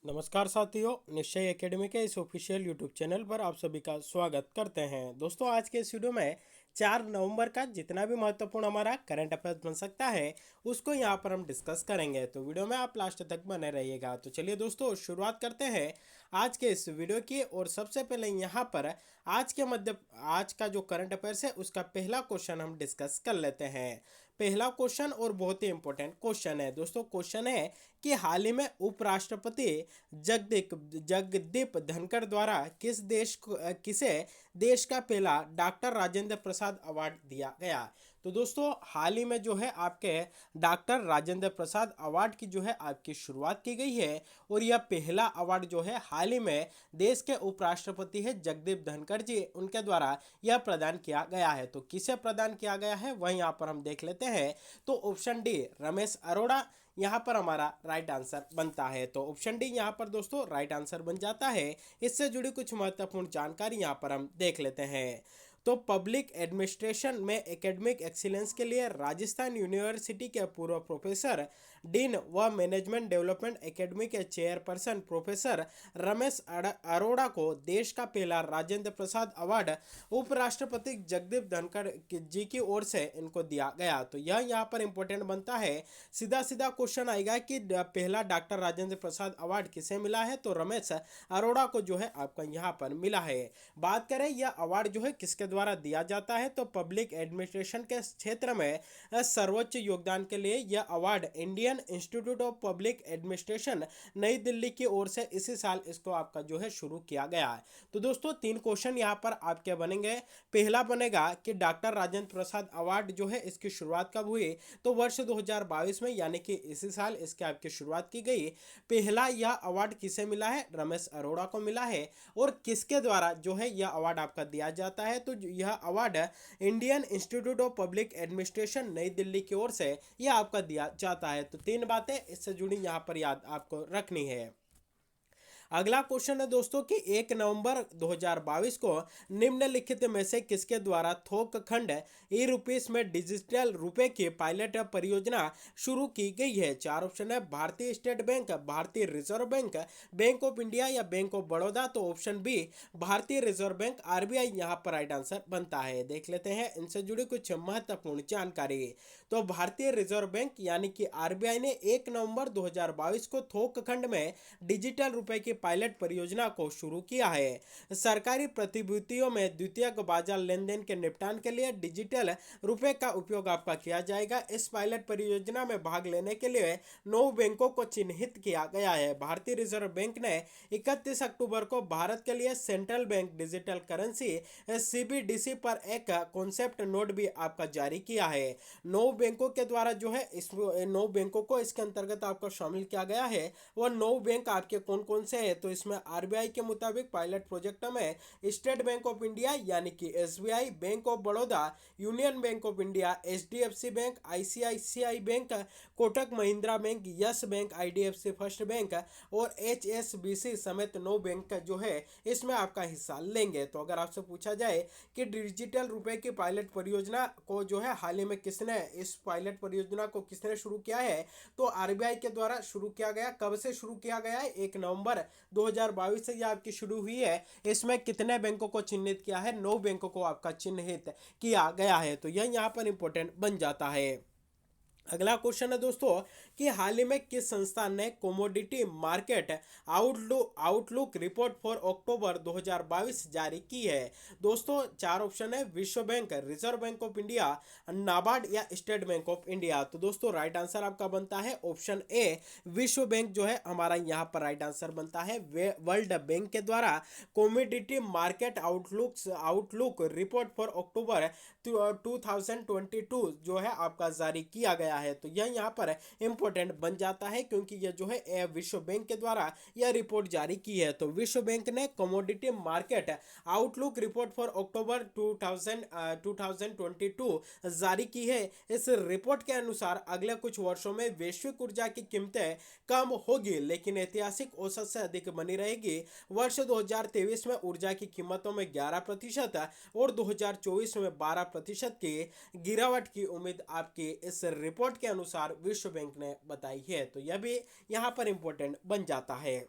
नमस्कार साथियों, निश्चय एकेडमी के इस ऑफिशियल यूट्यूब चैनल पर आप सभी का स्वागत करते हैं। दोस्तों, आज के इस वीडियो में 4 नवंबर का जितना भी महत्वपूर्ण हमारा करंट अफेयर्स बन सकता है उसको यहाँ पर हम डिस्कस करेंगे। तो वीडियो में आप लास्ट तक बने रहिएगा। तो चलिए दोस्तों, शुरुआत करते हैं आज के इस वीडियो की। और सबसे पहले यहाँ पर आज का जो करंट अफेयर्स है उसका पहला क्वेश्चन हम डिस्कस कर लेते हैं। पहला क्वेश्चन और बहुत ही इंपॉर्टेंट क्वेश्चन है दोस्तों। क्वेश्चन है कि हाल ही में उपराष्ट्रपति जगदीप धनखड़ द्वारा किसे देश का पहला डॉक्टर राजेंद्र प्रसाद अवार्ड दिया गया। तो दोस्तों, हाल ही में जो है आपके डॉक्टर राजेंद्र प्रसाद अवार्ड की जो है आपकी शुरुआत की गई है। और यह पहला अवार्ड जो है हाल ही में देश के उपराष्ट्रपति है जगदीप धनखड़ जी, उनके द्वारा यह प्रदान किया गया है। तो किसे प्रदान किया गया है वह यहाँ पर हम देख लेते हैं। तो ऑप्शन डी रमेश अरोड़ा यहाँ पर हमारा राइट आंसर बनता है। तो ऑप्शन डी यहाँ पर दोस्तों राइट आंसर बन जाता है। इससे जुड़ी कुछ महत्वपूर्ण जानकारी यहाँ पर हम देख लेते हैं। तो पब्लिक एडमिनिस्ट्रेशन में एकेडमिक एक्सीलेंस के लिए राजस्थान यूनिवर्सिटी के पूर्व प्रोफेसर, डीन व मैनेजमेंट डेवलपमेंट एकेडमी के चेयरपर्सन प्रोफेसर रमेश अरोड़ा को देश का पहला राजेंद्र प्रसाद अवार्ड उपराष्ट्रपति जगदीप धनखड़ जी की ओर से इनको दिया गया। तो यह यहाँ पर इंपॉर्टेंट बनता है। सीधा सीधा क्वेश्चन आएगा कि पहला डॉक्टर राजेंद्र प्रसाद अवार्ड किसे मिला है। तो रमेश अरोड़ा को जो है आपका यहाँ पर मिला है। बात करें यह अवार्ड जो है किसके द्वारा दिया जाता है, तो पब्लिक एडमिनिस्ट्रेशन के क्षेत्र में सर्वोच्च योगदान के लिए यह award Indian institute of public administration नई दिल्ली की ओर से इसी साल इसको आपका जो है शुरू किया गया है। तो दोस्तों, 3 क्वेश्चन यहाँ पर आपके बनेंगे। पहला बनेगा कि डॉक्टर राजेंद्र प्रसाद अवार्ड जो है इसकी शुरुआत कब हुई। तो वर्ष 2022 में, यानी कि इसी साल इसके आपकी शुरुआत की गई। पहला यह अवार्ड किसे मिला है, रमेश अरोड़ा को मिला है। और किसके द्वारा जो है यह अवार्ड आपका दिया जाता है, तो यह award Indian institute of public administration नई दिल्ली की ओर से यह आपका दिया जाता है। तो 3 बातें इससे जुड़ी यहाँ पर याद आपको रखनी है। अगला क्वेश्चन है दोस्तों कि 1 नवंबर 2022 को निम्नलिखित में से किसके द्वारा थोक खंड ई रुपीस में डिजिटल रुपए की पायलट परियोजना शुरू की गई है। 4 ऑप्शन है, भारतीय स्टेट बैंक, भारतीय reserve bank, bank of India या बैंक ऑफ बड़ौदा। तो ऑप्शन बी भारतीय रिजर्व बैंक आरबीआई यहाँ पर राइट आंसर बनता है। देख लेते हैं इनसे जुड़ी कुछ महत्वपूर्ण जानकारी। तो भारतीय रिजर्व बैंक यानी कि आरबीआई ने 1 नवंबर 2022 को थोक खंड में डिजिटल रुपए की पायलट परियोजना को शुरू किया है। सरकारी प्रतिभूतियों में द्वितीयक बाजार लेन देन के निपटान के लिए डिजिटल रुपए का उपयोग आपका किया जाएगा। इस पायलट परियोजना में भाग लेने के लिए 9 बैंकों को चिन्हित किया गया है। भारतीय रिजर्व बैंक ने 31 अक्टूबर को भारत के लिए central bank digital currency CBDC पर एक कॉन्सेप्ट नोट भी आपका जारी किया है। 9 बैंकों के द्वारा जो है इस 9 बैंकों को इसके अंतर्गत आपको शामिल किया गया है। वह 9 बैंक आपके कौन कौन से हैं, तो इसमें आरबीआई के मुताबिक पायलट प्रोजेक्ट में स्टेट बैंक ऑफ इंडिया यानी कि SBI, bank of Baroda, union bank of India, HDFC bank, ICICI bank, Kotak Mahindra bank, yes bank, IDFC first bank और एचएसबीसी समेत 9 बैंक का जो है इसमें आपका हिस्सा लेंगे। तो अगर आपसे पूछा जाए कि डिजिटल रुपए की पायलट परियोजना को जो है हाल ही में किसने इस पायलट परियोजना को किसने शुरू किया है, तो आरबीआई के द्वारा शुरू किया गया। कब से शुरू किया गया है, 1 नवंबर 2022 से यह आपकी शुरू हुई है। इसमें कितने बैंकों को चिन्हित किया है, 9 बैंकों को आपका चिन्हित किया गया है। तो यह यहाँ पर इंपॉर्टेंट बन जाता है। अगला क्वेश्चन है दोस्तों कि हाल ही में किस संस्थान ने commodity market outlook report for October 2022 जारी की है। दोस्तों, 4 ऑप्शन है, विश्व bank, reserve bank of India, NABARD या स्टेट बैंक ऑफ इंडिया। तो दोस्तों राइट आंसर आपका बनता है ऑप्शन ए, विश्व बैंक जो है हमारा यहाँ पर राइट आंसर बनता है। वर्ल्ड बैंक के द्वारा commodity market outlook report for October 2022 जो है आपका जारी किया गया है। तो यह यहाँ पर इंपॉर्टेंट बन जाता है क्योंकि यह जो है विश्व बैंक के द्वारा यह रिपोर्ट जारी की है। तो विश्व बैंक ने commodity market outlook report for October 2022 जारी की है। इस रिपोर्ट के अनुसार अगले कुछ वर्षों में वैश्विक ऊर्जा की कीमतें कम होगी लेकिन ऐतिहासिक औसत से अधिक बनी रहेगी। वर्ष 2023 में ऊर्जा की कीमतों में 11% और 2024 में 12% की गिरावट की उम्मीद आपकी इस रिपोर्ट के अनुसार विश्व बैंक ने बताई है। तो यह भी यहाँ पर इंपॉर्टेंट बन जाता है।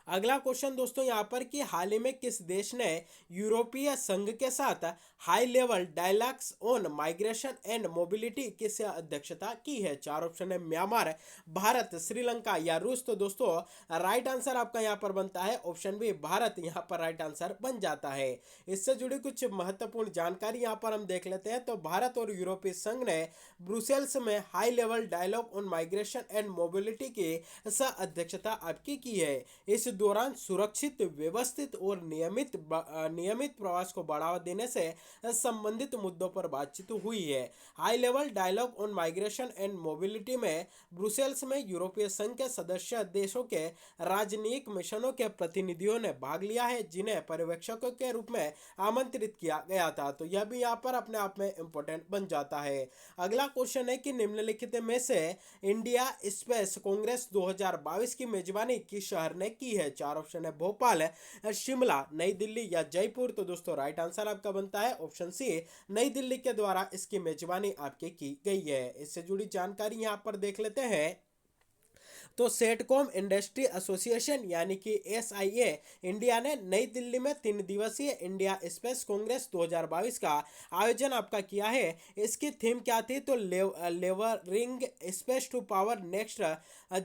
अगला क्वेश्चन दोस्तों यहाँ पर कि हाल ही में किस देश ने यूरोपीय संघ के साथ high level dialogues on migration and mobility की से अध्यक्षता की है? चार ऑप्शन है म्यांमार, भारत, श्रीलंका या रूस। तो दोस्तों राइट आंसर आपका यहाँ पर बनता है ऑप्शन बी, भारत यहाँ पर राइट आंसर बन जाता है। इससे जुड़ी कुछ महत्वपूर्ण जानकारी यहाँ पर हम देख लेते हैं। तो भारत और यूरोपीय संघ ने ब्रुसेल्स में high level dialogue on migration and mobility की सह अध्यक्षता आपकी की है। इस दौरान सुरक्षित, व्यवस्थित और नियमित प्रवास को बढ़ावा देने से संबंधित मुद्दों पर बातचीत हुई है। High level dialogue on migration and mobility में ब्रुसेल्स में यूरोपीय संघ के सदस्य देशों के राजनयिक मिशनों के प्रतिनिधियों ने भाग लिया है, जिन्हें पर्यवेक्षकों के रूप में आमंत्रित किया गया था। तो यह भी यहाँ पर अपने आप में इंपॉर्टेंट बन जाता है। अगला क्वेश्चन है कि निम्नलिखित में से इंडिया स्पेस कांग्रेस 2022 की मेजबानी किस शहर ने की है? चार ऑप्शन है भोपाल, शिमला, नई दिल्ली या जयपुर। तो दोस्तों राइट आंसर आपका बनता है ऑप्शन सी, नई दिल्ली के द्वारा इसकी मेजबानी आपकी की गई है। इससे जुड़ी जानकारी यहाँ पर देख लेते हैं। तो सेटकॉम इंडस्ट्री एसोसिएशन यानी कि एसआईए इंडिया ने नई दिल्ली में 3 दिवसीय इंडिया स्पेस कांग्रेस 2022 का आयोजन आपका किया है। इसकी थीम क्या थी? तो leveraging space to power next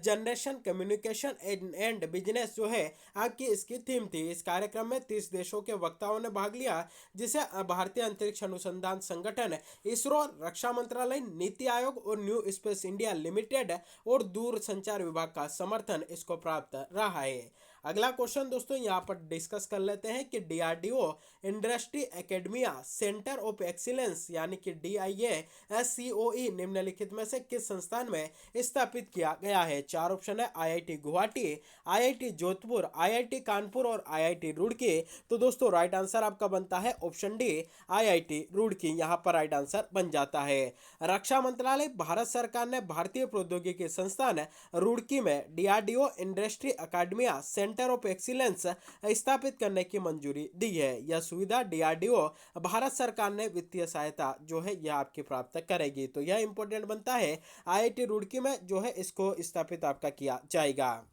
generation communication and business जो है आपकी इसकी थीम थी। इस कार्यक्रम में 30 देशों के वक्ताओं ने भाग लिया, जिसे भारतीय अंतरिक्ष अनुसंधान संगठन, इसरो, रक्षा मंत्रालय, नीति आयोग और न्यू स्पेस इंडिया लिमिटेड और दूर संचार विभाग का समर्थन इसको प्राप्त रहा है। अगला क्वेश्चन दोस्तों यहाँ पर डिस्कस कर लेते हैं कि DRDO industry academia centre of excellence यानी कि DIASCOE निम्नलिखित में से किस संस्थान में स्थापित किया गया है? चार ऑप्शन है IIT Guwahati, IIT Jodhpur, IIT Kanpur और IIT रुड़की। तो दोस्तों राइट आंसर आपका बनता है ऑप्शन डी, IIT रुड़की यहाँ पर राइट आंसर बन जाता है। रक्षा मंत्रालय, भारत सरकार ने भारतीय प्रौद्योगिकी संस्थान रुड़की में DRDO industry academia centre of excellence स्थापित करने की मंजूरी दी है। यह सुविधा डीआरडीओ भारत सरकार ने वित्तीय सहायता जो है यह आपकी प्राप्त करेगी। तो यह इंपॉर्टेंट बनता है, IIT रुड़की में जो है इसको स्थापित आपका किया जाएगा।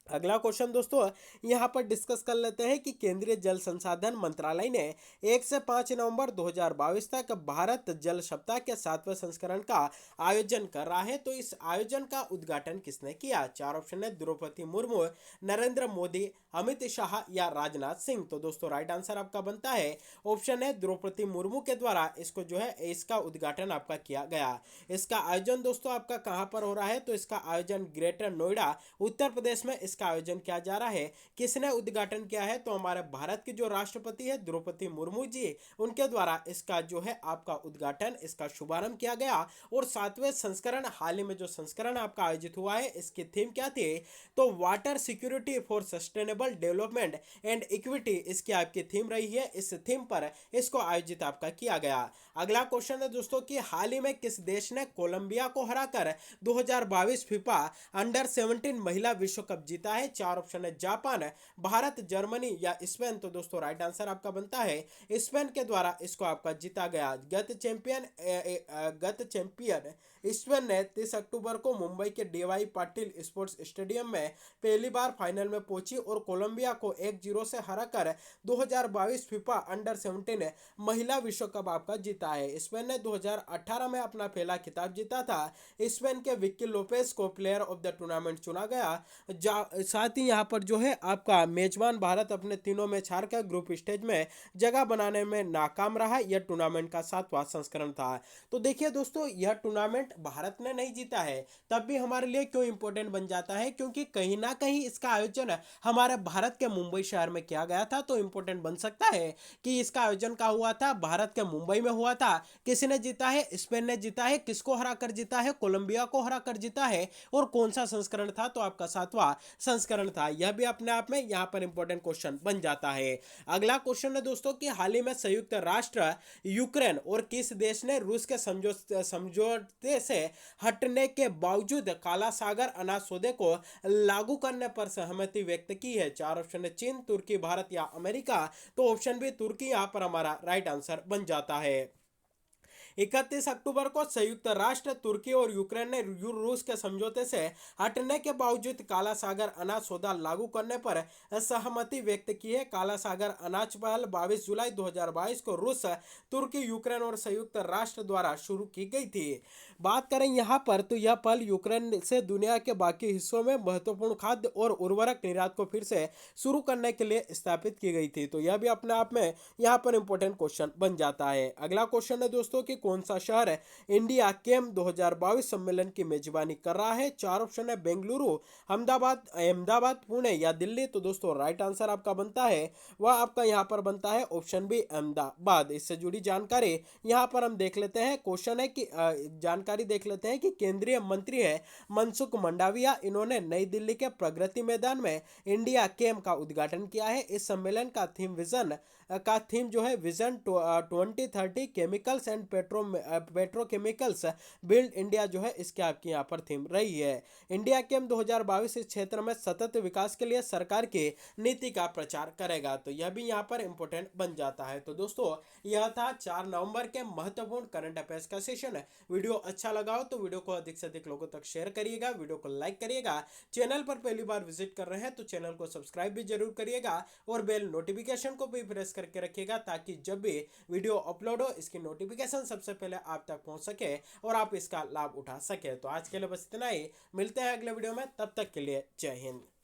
अगला क्वेश्चन दोस्तों यहाँ पर डिस्कस कर लेते हैं कि केंद्रीय जल संसाधन मंत्रालय ने 1 से 5 नवंबर 2022 तक भारत जल सप्ताह के 7वें संस्करण का आयोजन कर रहा है। तो इस आयोजन का उद्घाटन किसने किया? चार ऑप्शन है द्रौपदी मुर्मू, नरेंद्र मोदी, अमित शाह या राजनाथ सिंह। तो दोस्तों राइट आंसर आपका बनता है ऑप्शन है द्रौपदी मुर्मू के द्वारा इसको जो है इसका उद्घाटन आपका किया गया। इसका आयोजन दोस्तों आपका कहाँ पर हो रहा है? तो इसका आयोजन ग्रेटर नोएडा उत्तर प्रदेश में इसका आयोजन किया जा रहा है। किसने उद्घाटन किया है? तो हमारे भारत की जो राष्ट्रपति है द्रौपदी मुर्मू जी, उनके द्वारा इसका जो है आपका उद्घाटन, इसका शुभारंभ किया गया। और 7वें संस्करण, हाल ही में जो संस्करण आपका आयोजित हुआ है, इसकी थीम क्या थी? तो water security for sustainable development and equity इसकी आपकी थीम रही है। इस थीम पर इसको आयोजित आपका किया गया। अगला क्वेश्चन है दोस्तों कि हाल ही में किस देश ने कोलंबिया को हराकर 2022 फीफा अंडर 17 महिला विश्व कप जीता है? चार ऑप्शन है जापान, भारत, जर्मनी या स्पेन। तो दोस्तों राइट आंसर आपका बनता है स्पेन के द्वारा इसको आपका जीता गया। गत चैंपियन स्पेन ने 30 अक्टूबर को मुंबई के DY पाटिल स्पोर्ट्स स्टेडियम में पहली बार फाइनल में पहुंची और कोलंबिया को 1-0 से हराकर 2022 फीफा अंडर 17 महिला विश्व कप आपका जीता है। स्पेन ने 2018 में अपना पहला खिताब जीता था। स्पेन के विक्की लोपेस को प्लेयर ऑफ द टूर्नामेंट चुना गया। साथ ही यहाँ पर जो है आपका मेजबान भारत अपने तीनों मैच हारकर ग्रुप स्टेज में जगह बनाने में नाकाम रहा। यह टूर्नामेंट का 7वां संस्करण था। तो देखिए दोस्तों, यह टूर्नामेंट भारत ने नहीं जीता है, तब भी हमारे लिए क्यों इंपॉर्टेंट बन जाता है? क्योंकि कहीं ना कहीं इसका आयोजन हमारे भारत के मुंबई शहर में किया गया था। तो इंपॉर्टेंट बन सकता है कि इसका आयोजन कहाँ हुआ था? भारत के मुंबई में हुआ था। किसने जीता है? स्पेन ने जीता है। किसको हराकर जीता है? कोलंबिया को हराकर जीता है। और कौन सा संस्करण था? तो आपका 7वां संस्करण था। यह भी अपने आप में यहाँ पर इंपॉर्टेंट क्वेश्चन बन जाता है। अगला क्वेश्चन है दोस्तों कि हाल ही में संयुक्त राष्ट्र, यूक्रेन और किस देश ने रूस के समझौते से हटने के बावजूद काला सागर अनाज सौदे को लागू करने पर सहमति व्यक्त की है? चार ऑप्शन है चीन, तुर्की, भारत या अमेरिका। तो ऑप्शन बी तुर्की यहाँ पर हमारा राइट आंसर बन जाता है। 31 अक्टूबर को संयुक्त राष्ट्र, तुर्की और यूक्रेन ने रूस के समझौते से हटने के बावजूद काला सागर अनाज सौदा लागू करने पर सहमति व्यक्त की है। काला सागर अनाज पहल 22 जुलाई 2022 को रूस, तुर्की, यूक्रेन और संयुक्त राष्ट्र द्वारा शुरू की गई थी। बात करें यहाँ पर तो यह पहल यूक्रेन से दुनिया के बाकी हिस्सों में महत्वपूर्ण खाद्य और उर्वरक निर्यात को फिर से शुरू करने के लिए स्थापित की गई थी। तो यह भी अपने आप में यहाँ पर इंपॉर्टेंट क्वेश्चन बन जाता है। अगला क्वेश्चन है दोस्तों कि कौन सा शहर इंडिया केम 2022 सम्मेलन की मेजबानी कर रहा है। चार ऑप्शन है बेंगलुरु, अहमदाबाद, पुणे या दिल्ली। तो दोस्तों राइट आंसर आपका बनता है वह आपका यहाँ पर बनता है ऑप्शन बी अहमदाबाद। इससे जुड़ी जानकारी यहाँ पर हम देख लेते हैं। क्वेश्चन है कि जानकारी देख लेते हैं कि केंद्रीय मंत्री है मनसुख मंडाविया, इन्होंने नई दिल्ली के प्रगति मैदान में इंडिया केम का उद्घाटन किया है। इस सम्मेलन का थीम जो है vision 2030 chemicals and petrochemicals build India जो है इसके आपकी यहाँ पर थीम रही है। इंडिया केम 2022 इस क्षेत्र में सतत विकास के लिए सरकार की नीति का प्रचार करेगा। तो यह भी यहाँ पर इंपॉर्टेंट बन जाता है। तो दोस्तों यह था 4 नवंबर के महत्वपूर्ण करंट अफेयर्स का सेशन। वीडियो अच्छा लगा हो तो वीडियो को अधिक से अधिक लोगों तक शेयर करिएगा, वीडियो को लाइक करिएगा। चैनल पर पहली बार विजिट कर रहे हैं तो चैनल को सब्सक्राइब भी जरूर करिएगा और बेल नोटिफिकेशन को भी प्रेस करके रखिएगा ताकि जब भी वीडियो अपलोड हो इसकी नोटिफिकेशन सबसे पहले आप तक पहुंच सके और आप इसका लाभ उठा सके। तो आज के लिए बस इतना ही, मिलते हैं अगले वीडियो में, तब तक के लिए जय हिंद।